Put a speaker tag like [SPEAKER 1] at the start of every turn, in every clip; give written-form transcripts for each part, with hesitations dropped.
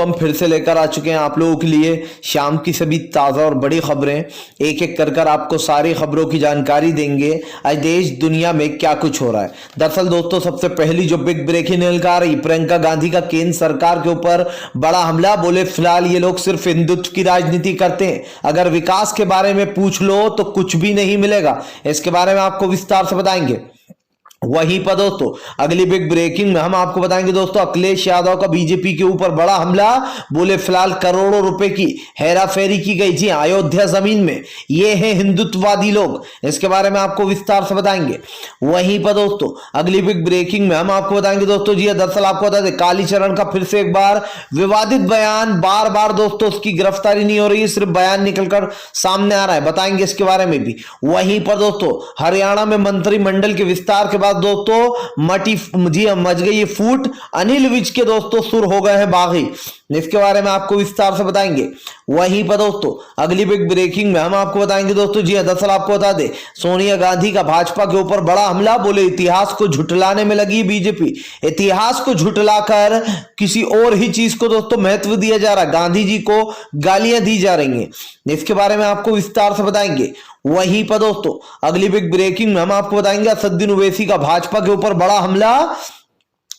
[SPEAKER 1] दोस्तों हम फिर से लेकर आ चुके हैं आप लोगों के लिए शाम की सभी ताज़ा और बड़ी खबरें। एक एक कर आपको सारी खबरों की जानकारी देंगे आज देश दुनिया में क्या कुछ हो रहा है। दरअसल दोस्तों सबसे पहली जो बिग ब्रेकिंग निकल आ रही, प्रियंका गांधी का केंद्र सरकार के ऊपर बड़ा हमला। बोले फिलहाल ये लोग सिर्फ हिंदुत्व की राजनीति करते हैं, अगर विकास के बारे में पूछ लो तो कुछ भी नहीं मिलेगा। इसके बारे में आपको विस्तार से बताएंगे। वहीं पर दोस्तों अगली बिग ब्रेकिंग में हम आपको बताएंगे दोस्तों अखिलेश यादव का बीजेपी के ऊपर बड़ा हमला। बोले फिलहाल करोड़ों रुपए की हेराफेरी की गई थी अयोध्या जमीन में, ये है हिंदुत्ववादी लोग। इसके बारे में आपको विस्तार से बताएंगे। वहीं पर दोस्तों अगली बिग ब्रेकिंग में हम आपको बताएंगे दोस्तों जी दरअसल आपको बता दें कालीचरण का फिर से एक बार विवादित बयान, बार बार दोस्तों उसकी गिरफ्तारी नहीं हो रही है, सिर्फ बयान निकलकर सामने आ रहा है, बताएंगे इसके बारे में भी। वहीं पर दोस्तों हरियाणा में मंत्रिमंडल के विस्तार के बाद दोस्तों मच गई ये फूट, अनिल विज के दोस्तों सुर हो गए हैं बागी। इसके बारे में आपको विस्तार से बताएंगे। वहीं पर दोस्तों अगली बिग ब्रेकिंग में हम आपको बताएंगे दोस्तों जी दरअसल आपको बता दें सोनिया गांधी का भाजपा के ऊपर बड़ा हमला। बोले इतिहास को झुठलाने में लगी बीजेपी, इतिहास को झुठलाकर किसी और ही चीज को दोस्तों महत्व दिया जा रहा है, गांधी जी को गालियां दी जा रही हैं। इसके बारे में आपको विस्तार से बताएंगे। वहीं पर दोस्तों अगली बिग ब्रेकिंग में हम आपको बताएंगे असदुद्दीन ओवैसी का भाजपा के ऊपर बड़ा हमला।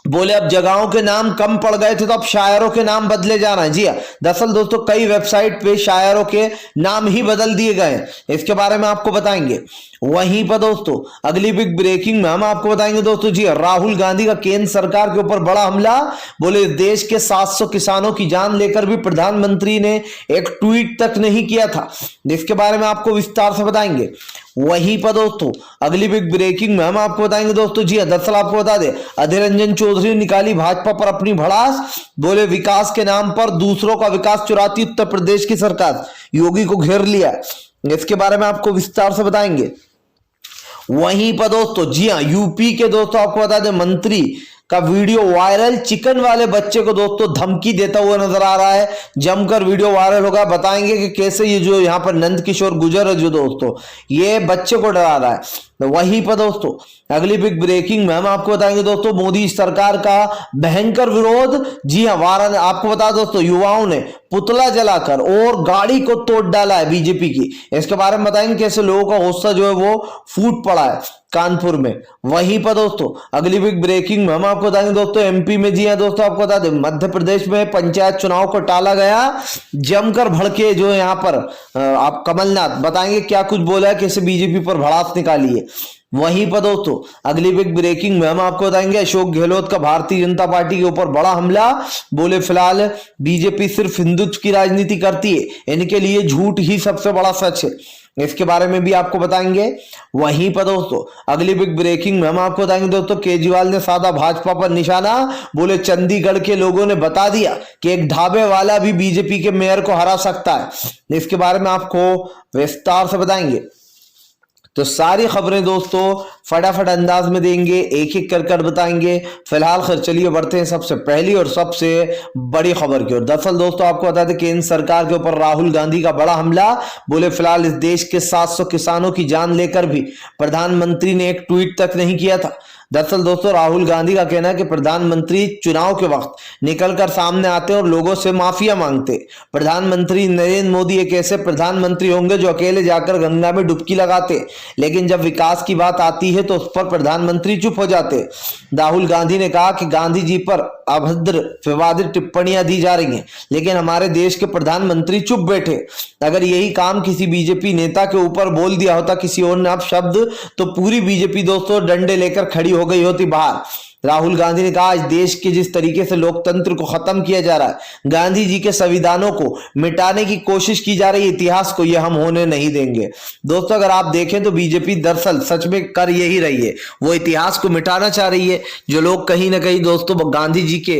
[SPEAKER 1] बोले अब जगहों के नाम कम पड़ गए थे तो अब शायरों के नाम बदले जा रहे हैं। जी दरअसल दोस्तों कई वेबसाइट पे शायरों के नाम ही बदल दिए गए हैं, इसके बारे में आपको बताएंगे। वहीं पर दोस्तों अगली बिग ब्रेकिंग में हम आपको बताएंगे दोस्तों जी राहुल गांधी का केंद्र सरकार के ऊपर बड़ा हमला। बोले देश के 700 किसानों की जान लेकर भी प्रधानमंत्री ने एक ट्वीट तक नहीं किया था, इसके बारे में आपको विस्तार से बताएंगे। वहीं पर दोस्तों अगली बिग ब्रेकिंग में हम आपको बताएंगे दोस्तों जी दरअसल आपको बता दें अधीर रंजन चौधरी ने निकाली भाजपा पर अपनी भड़ास। बोले विकास के नाम पर दूसरों का विकास चुराती उत्तर प्रदेश की सरकार, योगी को घेर लिया, इसके बारे में आपको विस्तार से बताएंगे। वहीं पर दोस्तों जी हाँ यूपी के दोस्तों आपको बता दें मंत्री का वीडियो वायरल, चिकन वाले बच्चे को दोस्तों धमकी देता हुआ नजर आ रहा है, जमकर वीडियो वायरल होगा। बताएंगे कि कैसे ये जो यहाँ पर नंद किशोर गुर्जर है जो दोस्तों ये बच्चे को डरा रहा है। वहीं पर दोस्तों अगली बिग ब्रेकिंग में हम आपको बताएंगे दोस्तों मोदी सरकार का भयंकर विरोध। जी हाँ वाराणसी आपको बता दोस्तों युवाओं ने पुतला जलाकर और गाड़ी को तोड़ डाला है बीजेपी की, इसके बारे में बताएंगे कैसे लोगों का गुस्सा जो है वो फूट पड़ा है कानपुर में। वहीं पर दोस्तों अगली बिग ब्रेकिंग में हम आपको बताएंगे दोस्तों एमपी में जी हाँ दोस्तों आपको बता दें मध्य प्रदेश में पंचायत चुनाव को टाला गया, जमकर भड़के जो यहाँ पर आप कमलनाथ, बताएंगे क्या कुछ बोला है, कैसे बीजेपी पर भड़ास निकाली है। वहीं पर दोस्तों अगली बिग ब्रेकिंग में हम आपको बताएंगे अशोक गहलोत का भारतीय जनता पार्टी के ऊपर बड़ा हमला। बोले फिलहाल बीजेपी सिर्फ हिंदुत्व की राजनीति करती है, इनके लिए झूठ ही सबसे बड़ा सच है, इसके बारे में भी आपको बताएंगे। वहीं पर दोस्तों अगली बिग ब्रेकिंग में हम आपको बताएंगे दोस्तों केजरीवाल ने साधा भाजपा पर निशाना। बोले चंडीगढ़ के लोगों ने बता दिया कि एक ढाबे वाला भी बीजेपी के मेयर को हरा सकता है, इसके बारे में आपको विस्तार से बताएंगे। तो सारी खबरें दोस्तों फटाफट अंदाज में देंगे, एक एक कर बताएंगे। फिलहाल खैर चलिए बढ़ते हैं सबसे पहली और सबसे बड़ी खबर की ओर। दरअसल दोस्तों आपको बता दें केंद्र सरकार के ऊपर राहुल गांधी का बड़ा हमला। बोले फिलहाल इस देश के 700 किसानों की जान लेकर भी प्रधानमंत्री ने एक ट्वीट तक नहीं किया था। दरअसल दोस्तों राहुल गांधी का कहना है कि प्रधानमंत्री चुनाव के वक्त निकलकर सामने आते और लोगों से माफिया मांगते। प्रधानमंत्री नरेंद्र मोदी एक ऐसे प्रधानमंत्री होंगे जो अकेले जाकर गंगा में डुबकी लगाते, लेकिन जब विकास की बात आती है तो उस पर प्रधानमंत्री चुप हो जाते। राहुल गांधी ने कहा कि गांधी जी पर अभद्र विवादित टिप्पणियां दी जा रही हैं, लेकिन हमारे देश के प्रधानमंत्री चुप बैठे। अगर यही काम किसी बीजेपी नेता के ऊपर बोल दिया होता किसी और ने आप शब्द, तो पूरी बीजेपी दोस्तों डंडे लेकर खड़ी हो गई होती बाहर। राहुल गांधी ने कहा आज देश के जिस तरीके से लोकतंत्र को खत्म किया जा रहा है, गांधी जी के संविधानों को मिटाने की कोशिश की जा रही है, इतिहास को यह हम होने नहीं देंगे। दोस्तों अगर आप देखें तो बीजेपी दरअसल सच में कर यही रही है, वो इतिहास को मिटाना चाह रही है। जो लोग कहीं ना कहीं दोस्तों गांधी जी के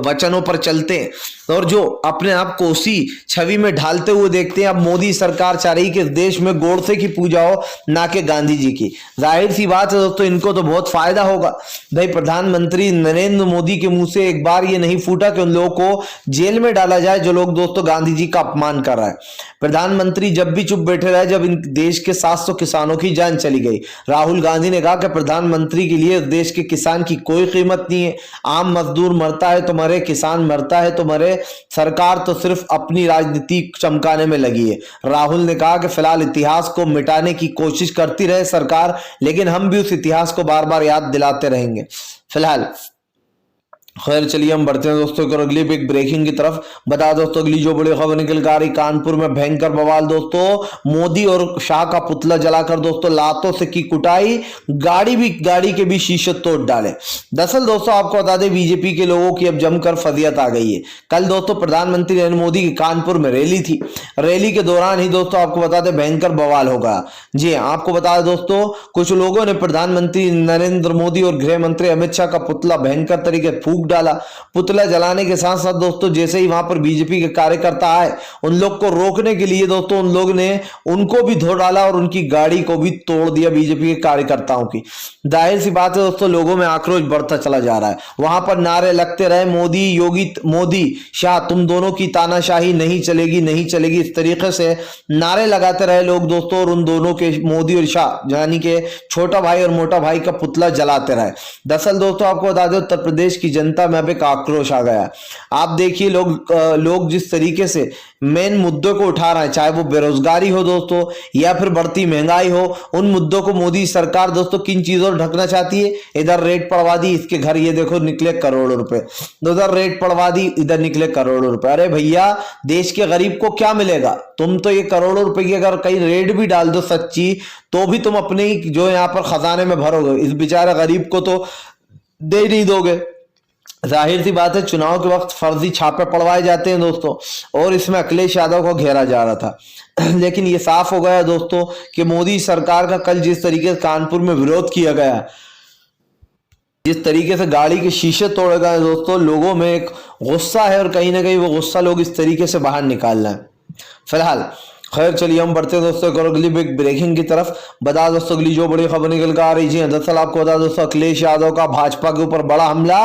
[SPEAKER 1] वचनों पर चलते हैं और जो अपने आप को उसी छवि में ढालते हुए देखते हैं, अब मोदी सरकार चाह रही कि देश में गोडसे की पूजा हो ना कि गांधी जी की। जाहिर सी बात है दोस्तों इनको तो बहुत फायदा होगा भाई, प्रधानमंत्री नरेंद्र मोदी के मुंह से एक बार ये नहीं फूटा कि उन लोगों को जेल में डाला जाए जो लोग दोस्तों गांधी जी का अपमान कर रहा है। प्रधानमंत्री जब भी चुप बैठे रहे जब इन देश के 700 किसानों की जान चली गई। राहुल गांधी ने कहा कि प्रधानमंत्री के लिए देश के किसान की कोई कीमत नहीं है। आम मजदूर मरता है तो मरे, किसान मरता है तो मरे, सरकार तो सिर्फ अपनी राजनीति चमकाने में लगी है। राहुल ने कहा कि फिलहाल इतिहास को मिटाने की कोशिश करती रहे सरकार, लेकिन हम भी उस इतिहास को बार बार याद दिलाते रहेंगे। फिलहाल खैर चलिए हम बढ़ते हैं दोस्तों और अगली एक ब्रेकिंग की तरफ। बता दोस्तों अगली जो बड़ी खबर निकल कर आ रही, कानपुर में भयंकर बवाल दोस्तों। मोदी और शाह का पुतला जलाकर दोस्तों लातों से की कुटाई, गाड़ी के भी शीशे तोड़ डाले। दरअसल दोस्तों आपको बता दें बीजेपी के लोगों की अब जमकर फजियत आ गई है। कल दोस्तों प्रधानमंत्री नरेंद्र मोदी की कानपुर में रैली थी। रैली के दौरान ही दोस्तों आपको बता दें भयंकर बवाल होगा। जी हाँ, आपको बता दें दोस्तों कुछ लोगों ने प्रधानमंत्री नरेंद्र मोदी और गृह मंत्री अमित शाह का पुतला भयंकर तरीके से फूंक डाला। पुतला जलाने के साथ साथ दोस्तों जैसे ही वहां पर बीजेपी के कार्यकर्ता आए उन लोग को रोकने के लिए दोस्तों उन लोग ने उनको भी धो डाला और उनकी गाड़ी को भी तोड़ दिया बीजेपी के कार्यकर्ताओं की। जाहिर सी बात है दोस्तों लोगों में आक्रोश बढ़ता चला जा रहा है। वहां पर नारे लगते रहे मोदी योगी, मोदी शाह तुम दोनों की तानाशाही नहीं चलेगी, नहीं चलेगी, इस तरीके से नारे लगाते रहे लोग दोस्तों और उन दोनों के मोदी और शाह यानी कि छोटा भाई और मोटा भाई का पुतला जलाते रहे। दरअसल दोस्तों आपको बता दें उत्तर प्रदेश की जनता में अब एक आक्रोश आ गया। आप देखिए लोग जिस तरीके से मेन मुद्दों को उठा रहे हैं, चाहे वो बेरोजगारी हो दोस्तों या फिर बढ़ती महंगाई हो, उन मुद्दों को मोदी सरकार दोस्तों किन चीजों से ढकना चाहती है। इधर रेट बढ़वा दी, इसके घर ये देखो निकले करोड़ों रुपए, उधर रेट बढ़वा दी, इधर निकले करोड़ों रुपए। अरे भैया देश के गरीब को क्या मिलेगा? तुम तो ये करोड़ों रुपए की अगर कहीं रेट भी डाल दो सच्ची तो भी तुम अपने ही जो यहाँ पर खजाने में भरोगे, इस बेचारे गरीब को तो दे नहीं दोगे। जाहिर सी बात है चुनाव के वक्त फर्जी छापे पड़वाए जाते हैं दोस्तों और इसमें अखिलेश यादव को घेरा जा रहा था। लेकिन ये साफ हो गया दोस्तों कि मोदी सरकार का कल जिस तरीके से कानपुर में विरोध किया गया, जिस तरीके से गाड़ी के शीशे तोड़े गए दोस्तों, लोगों में एक गुस्सा है और कहीं ना कहीं वो गुस्सा लोग इस तरीके से बाहर निकालना है। फिलहाल खैर चलिए हम बढ़ते दोस्तों और अगली ब्रेकिंग की तरफ। बता दोस्तों अगली जो बड़ी खबर निकल कर आ रही है, दरअसल आपको बता दोस्तों अखिलेश यादव का भाजपा के ऊपर बड़ा हमला।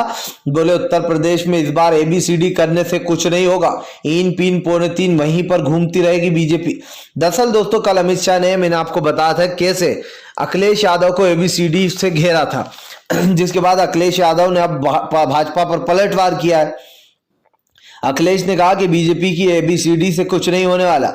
[SPEAKER 1] बोले उत्तर प्रदेश में इस बार ABCD करने से कुछ नहीं होगा, इन पीन पौने तीन वहीं पर घूमती रहेगी बीजेपी। दरअसल दोस्तों कल अमित शाह ने, मैंने आपको बताया था कैसे अखिलेश यादव को ABCD से घेरा था, जिसके बाद अखिलेश यादव ने अब भाजपा पर पलटवार किया है। अखिलेश ने कहा कि बीजेपी की ABCD से कुछ नहीं होने वाला,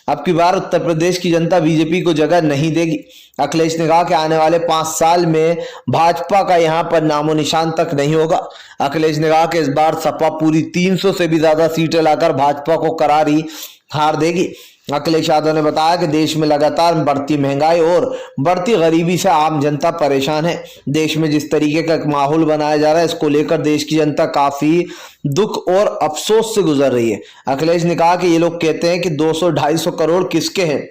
[SPEAKER 1] अब की बार उत्तर प्रदेश की जनता बीजेपी को जगह नहीं देगी। अखिलेश ने कहा कि आने वाले 5 साल में भाजपा का यहां पर नामो निशान तक नहीं होगा। अखिलेश ने कहा कि इस बार सपा पूरी 300 से भी ज्यादा सीटें लाकर भाजपा को करारी हार देगी। अखिलेश यादव ने बताया कि देश में लगातार बढ़ती महंगाई और बढ़ती गरीबी से आम जनता परेशान है। देश में जिस तरीके का माहौल बनाया जा रहा है इसको लेकर देश की जनता काफी दुख और अफसोस से गुजर रही है। अखिलेश ने कहा कि ये लोग कहते हैं कि 200-250 करोड़ किसके हैं।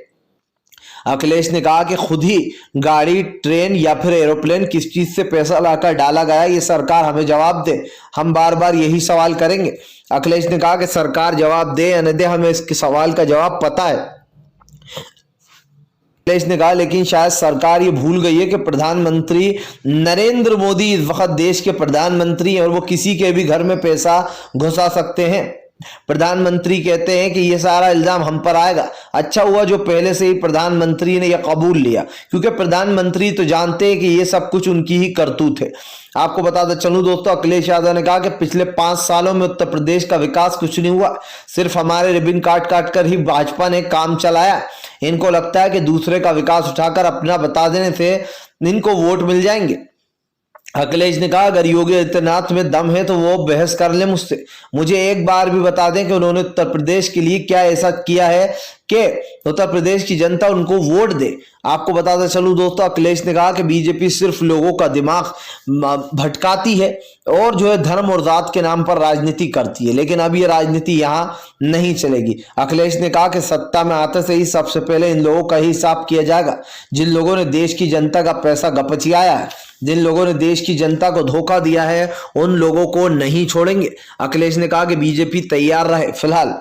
[SPEAKER 1] अखिलेश ने कहा कि खुद ही गाड़ी, ट्रेन या फिर एरोप्लेन किस चीज से पैसा लाकर डाला गया, ये सरकार हमें जवाब दे, हम बार बार यही सवाल करेंगे। अखिलेश ने कहा कि सरकार जवाब दे या न दे, हमें इसके सवाल का जवाब पता है। अखिलेश ने कहा लेकिन शायद सरकार ये भूल गई है कि प्रधानमंत्री नरेंद्र मोदी इस वक्त देश के प्रधानमंत्री हैं और वो किसी के भी घर में पैसा घुसा सकते हैं। प्रधानमंत्री कहते हैं कि ये सारा इल्जाम हम पर आएगा। अच्छा हुआ जो पहले से ही प्रधानमंत्री ने यह कबूल लिया, क्योंकि प्रधानमंत्री तो जानते हैं कि ये सब कुछ उनकी ही करतूत है। आपको बताते चलूं दोस्तों अखिलेश यादव ने कहा कि पिछले 5 सालों में उत्तर प्रदेश का विकास कुछ नहीं हुआ, सिर्फ हमारे रिबन काट काट कर ही भाजपा ने काम चलाया। इनको लगता है कि दूसरे का विकास उठाकर अपना बता देने से इनको वोट मिल जाएंगे। अखिलेश ने कहा अगर योगी आदित्यनाथ में दम है तो वो बहस कर ले मुझसे, मुझे एक बार भी बता दें कि उन्होंने उत्तर प्रदेश के लिए क्या ऐसा किया है कि उत्तर प्रदेश की जनता उनको वोट दे। आपको बताते चलूं दोस्तों अखिलेश ने कहा कि बीजेपी सिर्फ लोगों का दिमाग भटकाती है और जो है धर्म और जात के नाम पर राजनीति करती है, लेकिन अब ये राजनीति यहाँ नहीं चलेगी। अखिलेश ने कहा कि सत्ता में आते से ही सबसे पहले इन लोगों का ही हिसाब किया जाएगा जिन लोगों ने देश की जनता का पैसा गपचियाया है, जिन लोगों ने देश की जनता को धोखा दिया है, उन लोगों को नहीं छोड़ेंगे। अखिलेश ने कहा कि बीजेपी तैयार रहे। फिलहाल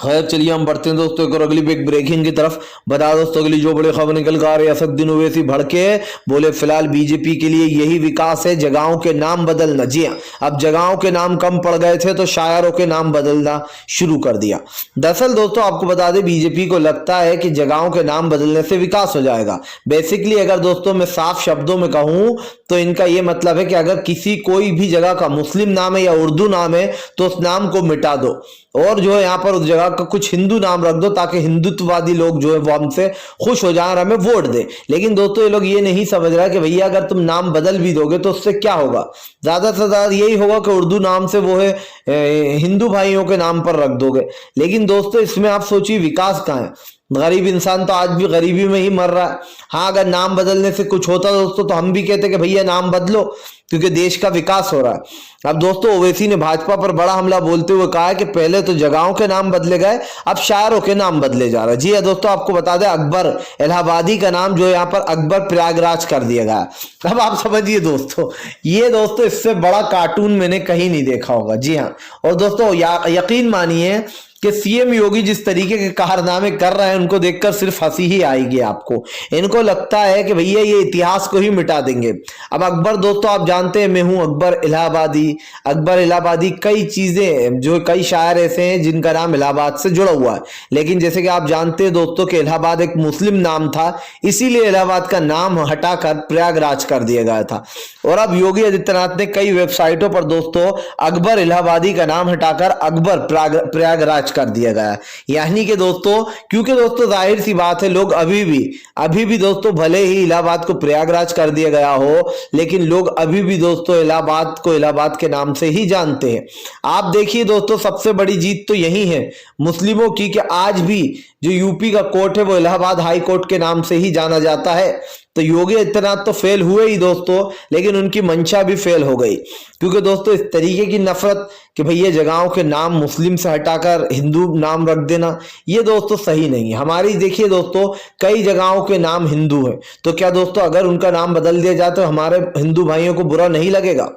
[SPEAKER 1] खैर चलिए हम बढ़ते हैं दोस्तों एक और अगली बिग ब्रेकिंग की तरफ। बता दोस्तों अगली जो बड़ी खबर निकल कर आ रही है, असदुद्दीन ओवैसी भड़के, बोले फिलहाल बीजेपी के लिए यही विकास है, जगहों के नाम बदलना। जी हाँ, अब जगहों के नाम कम पड़ गए थे तो शायरों के नाम बदलना शुरू कर दिया। दरअसल दोस्तों आपको बता दें, बीजेपी को लगता है कि जगहों के नाम बदलने से विकास हो जाएगा। बेसिकली अगर दोस्तों मैं साफ शब्दों में कहूं तो इनका यह मतलब है कि अगर किसी कोई भी जगह का मुस्लिम नाम है या उर्दू नाम है तो उस नाम को मिटा दो और जो है यहाँ पर उस जगह का कुछ हिंदू नाम रख दो, ताकि हिंदुत्ववादी लोग जो है वो हमसे खुश हो जाए और हमें वोट दे। लेकिन दोस्तों ये लोग ये नहीं समझ रहा कि भैया अगर तुम नाम बदल भी दोगे तो उससे क्या होगा, ज्यादा से ज्यादा यही होगा कि उर्दू नाम से वो है हिंदू भाइयों के नाम पर रख दोगे। लेकिन दोस्तों इसमें आप सोचिए विकास कहाँ है। गरीब इंसान तो आज भी गरीबी में ही मर रहा है। हाँ अगर नाम बदलने से कुछ होता दोस्तों तो हम भी कहते कि भैया नाम बदलो, क्योंकि देश का विकास हो रहा है। अब दोस्तों ओवैसी ने भाजपा पर बड़ा हमला बोलते हुए कहा कि पहले तो जगहों के नाम बदले गए, अब शायरों के नाम बदले जा रहे हैं। जी दोस्तों आपको बता दें, अकबर इलाहाबादी का नाम जो है यहाँ पर अकबर प्रयागराज कर दिया गया। अब आप समझिए दोस्तों, ये दोस्तों इससे बड़ा कार्टून मैंने कहीं नहीं देखा होगा। जी हाँ, और दोस्तों यकीन मानिए कि सीएम योगी जिस तरीके के कारनामे कर रहे हैं उनको देखकर सिर्फ हंसी ही आएगी आपको। इनको लगता है कि भैया ये इतिहास को ही मिटा देंगे। अब अकबर दोस्तों आप जानते हैं, मैं हूं अकबर इलाहाबादी कई चीजें जो कई शायर ऐसे हैं जिनका नाम इलाहाबाद से जुड़ा हुआ है। लेकिन जैसे कि आप जानते हैं दोस्तों कि इलाहाबाद एक मुस्लिम नाम था, इसीलिए इलाहाबाद का नाम हटाकर प्रयागराज कर दिया गया था। और अब योगी आदित्यनाथ ने कई वेबसाइटों पर दोस्तों अकबर इलाहाबादी का नाम हटाकर अकबर प्रयागराज कर दिया गया। यानी कि दोस्तों, क्योंकि दोस्तों जाहिर सी बात है, लोग अभी भी दोस्तों भले ही इलाहाबाद को प्रयागराज कर दिया गया हो, लेकिन लोग अभी भी दोस्तों इलाहाबाद को इलाहाबाद के नाम से ही जानते हैं। आप देखिए दोस्तों, सबसे बड़ी जीत तो यही है मुस्लिमों की कि आज भी जो यूपी का कोर्ट है वो इलाहाबाद हाई कोर्ट के नाम से ही जाना जाता है। तो योगी आदित्यनाथ तो फेल हुए ही दोस्तों, लेकिन उनकी मंशा भी फेल हो गई। क्योंकि दोस्तों इस तरीके की नफरत कि भैया जगहों के नाम मुस्लिम से हटाकर हिंदू नाम रख देना, ये दोस्तों सही नहीं है। हमारी देखिए दोस्तों, कई जगहों के नाम हिंदू हैं, तो क्या दोस्तों अगर उनका नाम बदल दिया जाए तो हमारे हिंदू भाइयों को बुरा नहीं लगेगा?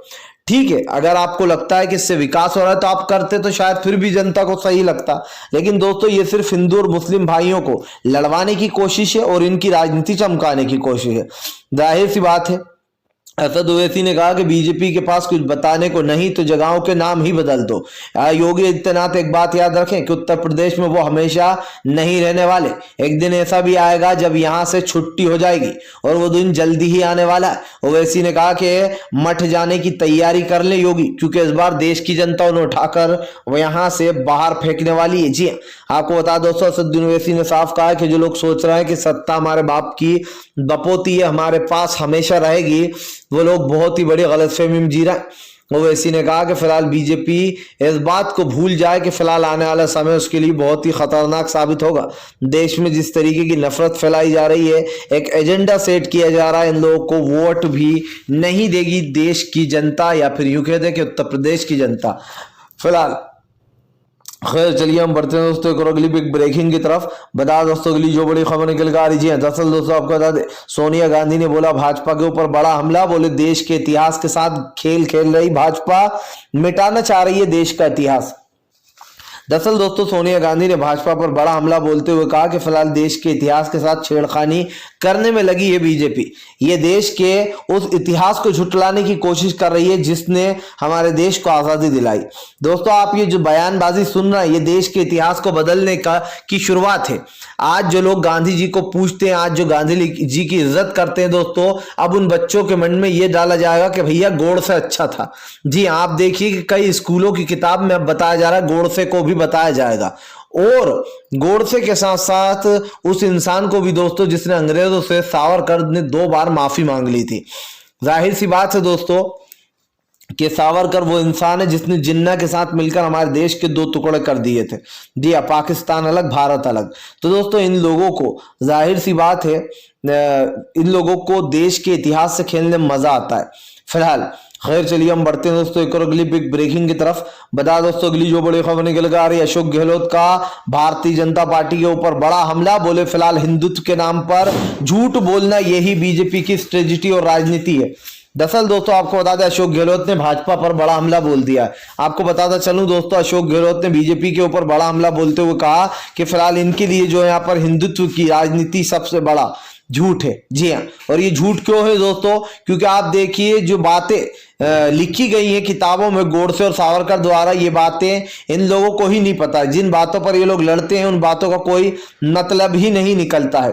[SPEAKER 1] ठीक है, अगर आपको लगता है कि इससे विकास हो रहा है तो आप करते तो शायद फिर भी जनता को सही लगता। लेकिन दोस्तों ये सिर्फ हिंदू और मुस्लिम भाइयों को लड़वाने की कोशिश है और इनकी राजनीति चमकाने की कोशिश है। जाहिर सी बात है, असद ओवैसी ने कहा कि बीजेपी के पास कुछ बताने को नहीं तो जगहों के नाम ही बदल दो। योगी आदित्यनाथ एक बात याद रखें कि उत्तर प्रदेश में वो हमेशा नहीं रहने वाले। एक दिन ऐसा भी आएगा जब यहां से छुट्टी हो जाएगी और वो दिन जल्दी ही आने वाला है। ओवैसी ने कहा कि मठ जाने की तैयारी कर ले योगी, क्योंकि इस बार देश की जनता उन्हें उठाकर वो यहां से बाहर फेंकने वाली है। जी आपको बता दोस्तों, असदुद्दीन ओवैसी ने साफ कहा कि जो लोग सोच रहे हैं कि सत्ता हमारे बाप की बपोती है, हमारे पास हमेशा रहेगी, वो लोग बहुत ही बड़ी गलतफहमी में जी रहा है। ओवैसी ने कहा कि फिलहाल बीजेपी इस बात को भूल जाए कि फिलहाल आने वाला समय उसके लिए बहुत ही खतरनाक साबित होगा। देश में जिस तरीके की नफरत फैलाई जा रही है, एक एजेंडा सेट किया जा रहा है, इन लोगों को वोट भी नहीं देगी देश की जनता, या फिर यूं कहते हैं कि उत्तर प्रदेश की जनता। फिलहाल खैर चलिए हम बढ़ते हैं दोस्तों एक और अगली बिग ब्रेकिंग की तरफ। बता दोस्तों अगली जो बड़ी खबर निकल कर आ रही है, दरअसल दोस्तों आपको बता दें, सोनिया गांधी ने बोला भाजपा के ऊपर बड़ा हमला। बोले देश के इतिहास के साथ खेल खेल रही भाजपा, मिटाना चाह रही है देश का इतिहास। दरअसल दोस्तों सोनिया गांधी ने भाजपा पर बड़ा हमला बोलते हुए कहा कि फिलहाल देश के इतिहास के साथ छेड़खानी करने में लगी है बीजेपी। ये देश के उस इतिहास को झुटलाने की कोशिश कर रही है जिसने हमारे देश को आजादी दिलाई। दोस्तों आप ये जो बयानबाजी सुन रहे हैं, ये देश के इतिहास को बदलने की शुरुआत है। आज जो लोग गांधी जी को पूछते हैं, आज जो गांधी जी की इज्जत करते हैं दोस्तों, अब उन बच्चों के मन में ये डाला जाएगा कि भैया गोडसे अच्छा था। जी आप देखिए कि कई स्कूलों की किताब में अब बताया जा रहा है, गोडसे को भी बताया जाएगा, और गोडसे के साथ साथ उस इंसान को भी दोस्तों जिसने अंग्रेजों से सावरकर ने 2 बार माफी मांग ली थी। जाहिर सी बात है दोस्तों कि सावरकर वो इंसान है जिसने जिन्ना के साथ मिलकर हमारे देश के 2 टुकड़े कर दिए थे। जी पाकिस्तान अलग, भारत अलग। तो दोस्तों इन लोगों को, जाहिर सी बात है, इन लोगों को देश के इतिहास से खेलने में मजा आता है। फिलहाल खैर चलिए हम बढ़ते हैं दोस्तों एक और अगली बिग ब्रेकिंग की तरफ। बता दोस्तों अगली जो बड़ी खबर निकल कर आ रही है, अशोक गहलोत का भारतीय जनता पार्टी के ऊपर बड़ा हमला। बोले फिलहाल हिंदुत्व के नाम पर झूठ बोलना यही बीजेपी की स्ट्रेटजी और राजनीति है। दरअसल दोस्तों आपको बता दें अशोक गहलोत ने भाजपा पर बड़ा हमला बोल दिया। आपको बताता चलूं दोस्तों, अशोक गहलोत ने बीजेपी के ऊपर बड़ा हमला बोलते हुए कहा कि फिलहाल इनके लिए जो यहाँ पर हिंदुत्व की राजनीति सबसे बड़ा झूठ है। जी हाँ, और ये झूठ क्यों है दोस्तों? क्योंकि आप देखिए जो बातें लिखी गई हैं किताबों में गोडसे और सावरकर द्वारा, ये बातें इन लोगों को ही नहीं पता। जिन बातों पर ये लोग लड़ते हैं उन बातों का कोई मतलब ही नहीं निकलता है।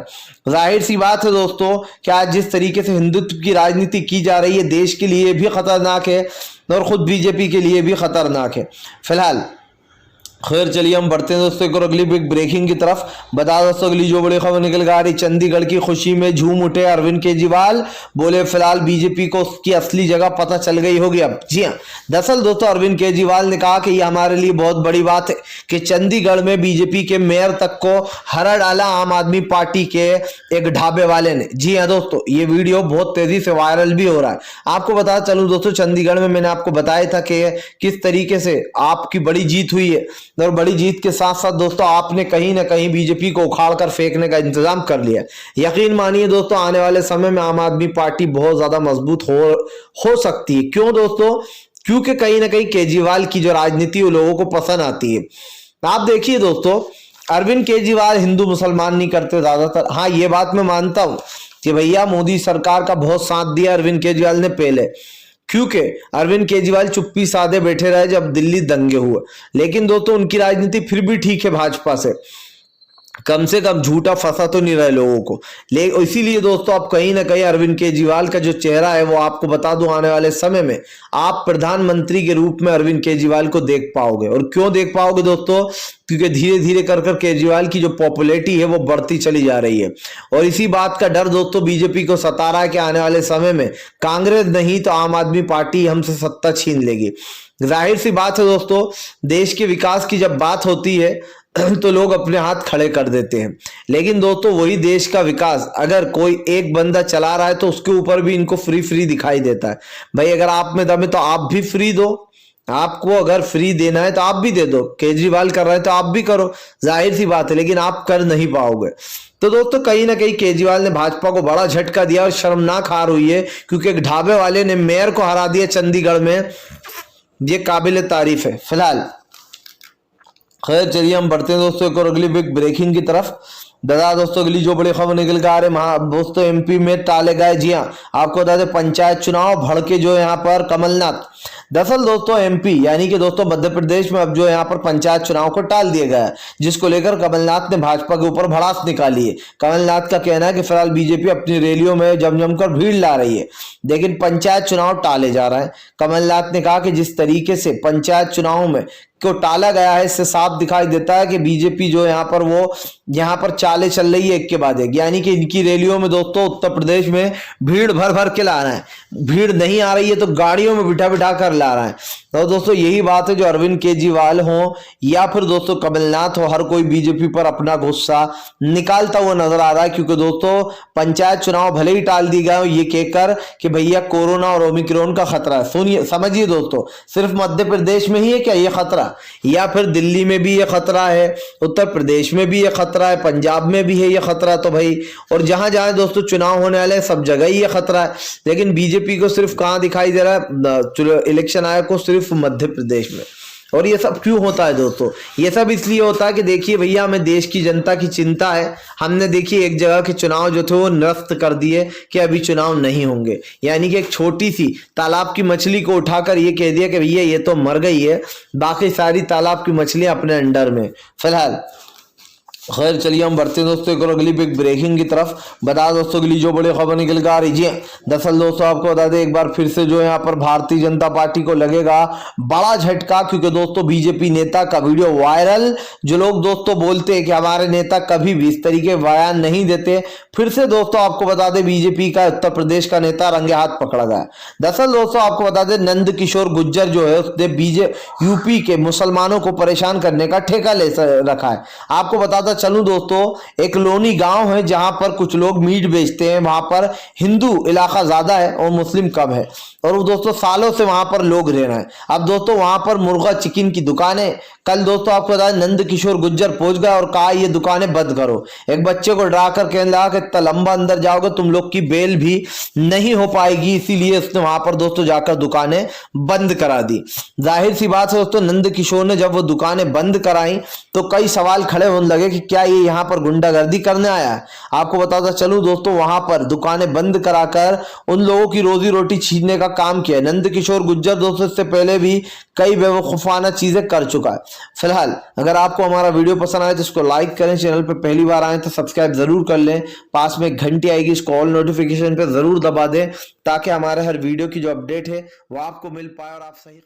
[SPEAKER 1] जाहिर सी बात है दोस्तों कि आज जिस तरीके से हिंदुत्व की राजनीति की जा रही है देश के लिए भी खतरनाक है और खुद बीजेपी के लिए भी खतरनाक है। फिलहाल खैर चलिए हम बढ़ते हैं दोस्तों एक और अगली बिग ब्रेकिंग की तरफ। बता दोस्तों अगली जो बड़ी खबर निकल कर आ रही, चंडीगढ़ की खुशी में झूम उठे अरविंद केजरीवाल, बोले फिलहाल बीजेपी को उसकी असली जगह पता चल गई होगी अब। जी हाँ, दरअसल दोस्तों अरविंद केजरीवाल ने कहा कि ये हमारे लिए बहुत बड़ी बात है कि चंडीगढ़ में बीजेपी के मेयर तक को हरा डाला आम आदमी पार्टी के एक ढाबे वाले ने। जी हाँ दोस्तों, ये वीडियो बहुत तेजी से वायरल भी हो रहा है। आपको बता चलूं दोस्तों, चंडीगढ़ में मैंने आपको बताया था कि किस तरीके से आपकी बड़ी जीत हुई है और बड़ी जीत के साथ साथ दोस्तों आपने कहीं ना कहीं बीजेपी को उखाड़ कर फेंकने का इंतजाम कर लिया। यकीन मानिए दोस्तों आने वाले समय में आम आदमी पार्टी बहुत ज्यादा मजबूत हो सकती है। क्यों दोस्तों? क्योंकि कहीं ना कहीं केजरीवाल की जो राजनीति वो लोगों को पसंद आती है। आप देखिए दोस्तों, अरविंद केजरीवाल हिंदू मुसलमान नहीं करते ज्यादातर। हाँ, ये बात मैं मानता हूं कि भैया मोदी सरकार का बहुत साथ दिया अरविंद केजरीवाल ने पहले, क्योंकि अरविंद केजरीवाल चुप्पी साधे बैठे रहे जब दिल्ली दंगे हुए। लेकिन दोस्तों उनकी राजनीति फिर भी ठीक है भाजपा से, कम से कम झूठा फंसा तो नहीं रहे लोगों को। इसीलिए दोस्तों आप कहीं ना कहीं अरविंद केजरीवाल का जो चेहरा है वो आपको बता दूं आने वाले समय में आप प्रधानमंत्री के रूप में अरविंद केजरीवाल को देख पाओगे। और क्यों देख पाओगे दोस्तों? क्योंकि धीरे धीरे कर केजरीवाल की जो पॉपुलैरिटी है वो बढ़ती चली जा रही है। और इसी बात का डर दोस्तों बीजेपी को सता रहा है कि आने वाले समय में कांग्रेस नहीं तो आम आदमी पार्टी हमसे सत्ता छीन लेगी। जाहिर सी बात है दोस्तों, देश के विकास की जब बात होती है तो लोग अपने हाथ खड़े कर देते हैं। लेकिन दोस्तों वही देश का विकास अगर कोई एक बंदा चला रहा है तो उसके ऊपर भी इनको फ्री दिखाई देता है। भाई अगर आप में दम है तो आप भी फ्री दो, आपको अगर फ्री देना है तो आप भी दे दो। केजरीवाल कर रहे हैं तो आप भी करो, जाहिर सी बात है, लेकिन आप कर नहीं पाओगे। तो दोस्तों कहीं ना कहीं केजरीवाल ने भाजपा को बड़ा झटका दिया और शर्मनाक हार हुई है, क्योंकि एक ढाबे वाले ने मेयर को हरा दिया चंडीगढ़ में। ये काबिल तारीफ है। फिलहाल खैर चलिए हम बढ़ते हैं दोस्तों एक और अगली बिग ब्रेकिंग की तरफ। दादा दोस्तों अगली जो बड़ी खबर निकल कर आ रही है दोस्तों, एमपी में टाले गए। जी हाँ, आपको बता दें पंचायत चुनाव भड़के जो यहाँ पर कमलनाथ। दरअसल दोस्तों एमपी यानी कि दोस्तों मध्य प्रदेश में अब जो यहाँ पर पंचायत चुनाव को टाल दिया गया है, जिसको लेकर कमलनाथ ने भाजपा के ऊपर भड़ास निकाली है। कमलनाथ का कहना है कि फिलहाल बीजेपी अपनी रैलियों में जमकर भीड़ ला रही है, लेकिन पंचायत चुनाव टाले जा रहे हैं। कमलनाथ ने कहा कि जिस तरीके से पंचायत चुनाव में को टाला गया है इससे साफ दिखाई देता है कि बीजेपी जो यहाँ पर चालें चल रही है एक के बाद एक। यानी कि इनकी रैलियों में दोस्तों उत्तर प्रदेश में भीड़ भर भर के ला रहा है, भीड़ नहीं आ रही है तो गाड़ियों में बिठा बिठा कर ला रहा है। तो दोस्तों यही बात है जो अरविंद केजरीवाल हो या फिर दोस्तों कमलनाथ हो, हर कोई बीजेपी पर अपना गुस्सा निकालता हुआ नजर आ रहा है। क्योंकि दोस्तों पंचायत चुनाव भले ही टाल दी गए ये कहकर कि भैया कोरोना और ओमिक्रॉन का खतरा है। सुनिए समझिए दोस्तों, सिर्फ मध्य प्रदेश में ही है क्या ये खतरा, या फिर दिल्ली में भी ये खतरा है, उत्तर प्रदेश में भी ये खतरा है, पंजाब में भी है ये खतरा। तो भाई और जहां जहां दोस्तों चुनाव होने वाले सब जगह ही ये खतरा है। लेकिन बीजेपी को सिर्फ कहां दिखाई दे रहा है? इलेक्शन आयोग को सिर्फ मध्य प्रदेश में। और ये सब क्यों होता है दोस्तों? ये सब इसलिए होता है कि देखिए भैया हमें देश की जनता की चिंता है। हमने देखिए एक जगह के चुनाव जो थे वो निरस्त कर दिए कि अभी चुनाव नहीं होंगे। यानी कि एक छोटी सी तालाब की मछली को उठाकर ये कह दिया कि भैया ये तो मर गई है, बाकी सारी तालाब की मछलियां अपने अंडर में। फिलहाल खैर चलिए हम बढ़ते हैं दोस्तों एक और अगली बिग ब्रेकिंग की तरफ। बता दोस्तों अगली जो बड़ी खबर निकल कर आ रही है, दरअसल दोस्तों आपको बता दें एक बार फिर से जो यहाँ पर भारतीय जनता पार्टी को लगेगा बड़ा झटका। क्योंकि दोस्तों बीजेपी नेता का वीडियो वायरल, जो लोग दोस्तों बोलते हैं कि हमारे नेता कभी भी इस तरीके बयान नहीं देते, फिर से दोस्तों आपको बता दें बीजेपी का उत्तर प्रदेश का नेता रंगे हाथ पकड़ा गया। दरअसल दोस्तों आपको बता दें नंद किशोर गुर्जर जो है उसने यूपी के मुसलमानों को परेशान करने का ठेका ले रखा है। आपको बता बताता चलूं दोस्तों, एक लोनी गांव है जहां पर कुछ लोग मीट बेचते हैं। वहां पर हिंदू इलाका ज्यादा है और मुस्लिम कम है, और वो दोस्तों सालों से वहां पर लोग रह रहे हैं। अब दोस्तों वहां पर मुर्गा चिकन की दुकान है। कल दोस्तों आपको बताया नंद किशोर गुज्जर पहुंच गया और कहा ये दुकानें बंद करो। एक बच्चे को डरा कर कहने लगा कि इतना लंबा अंदर जाओगे तुम लोग की बेल भी नहीं हो पाएगी, इसीलिए उसने वहां पर दोस्तों जाकर दुकानें बंद करा दी। जाहिर सी बात है दोस्तों, नंद किशोर ने जब वो दुकानें बंद कराई तो कई सवाल खड़े होने लगे कि क्या ये यहाँ पर गुंडागर्दी करने आया है। आपको बताता चलूं दोस्तों, वहां पर दुकानें बंद कराकर उन लोगों की रोजी रोटी छीनने का काम किया। नंद किशोर गुज्जर दोस्तों इससे पहले भी कई बेवकूफाना चीजें कर चुका है। फिलहाल अगर आपको हमारा वीडियो पसंद आए तो इसको लाइक करें, चैनल पर पहली बार आए तो सब्सक्राइब जरूर कर लें, पास में घंटी आएगी इसको ऑल नोटिफिकेशन पे जरूर दबा दें ताकि हमारे हर वीडियो की जो अपडेट है वो आपको मिल पाए और आप सही